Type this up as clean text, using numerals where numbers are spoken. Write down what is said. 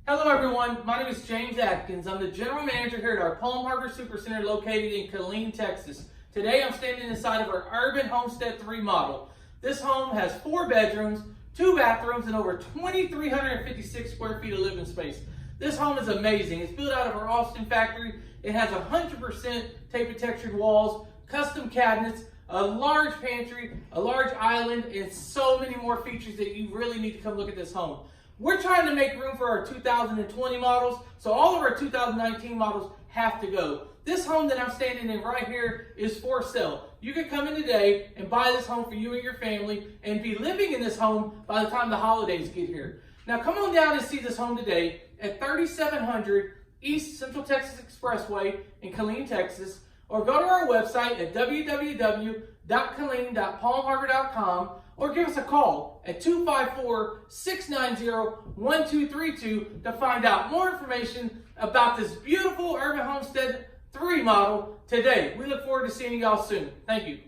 Hello everyone, my name is James Atkins. I'm the general manager here at our Palm Harbor Supercenter located in Killeen, Texas. Today I'm standing inside of our Urban Homestead 3 model. This home has 4 bedrooms, 2 bathrooms, and over 2,356 square feet of living space. This home is amazing. It's built out of our Austin factory. It has 100% tape and textured walls, custom cabinets, a large pantry, a large island, and so many more features that you really need to come look at this home. We're trying to make room for our 2020 models, so all of our 2019 models have to go. This home that I'm standing in right here is for sale. You can come in today and buy this home for you and your family and be living in this home by the time the holidays get here. Now come on down and see this home today at 3700 East Central Texas Expressway in Killeen, Texas, or go to our website at www.killeen.palmharbor.com or give us a call at 254-690-1232 to find out more information about this beautiful Urban Homestead 3 model today. We look forward to seeing y'all soon. Thank you.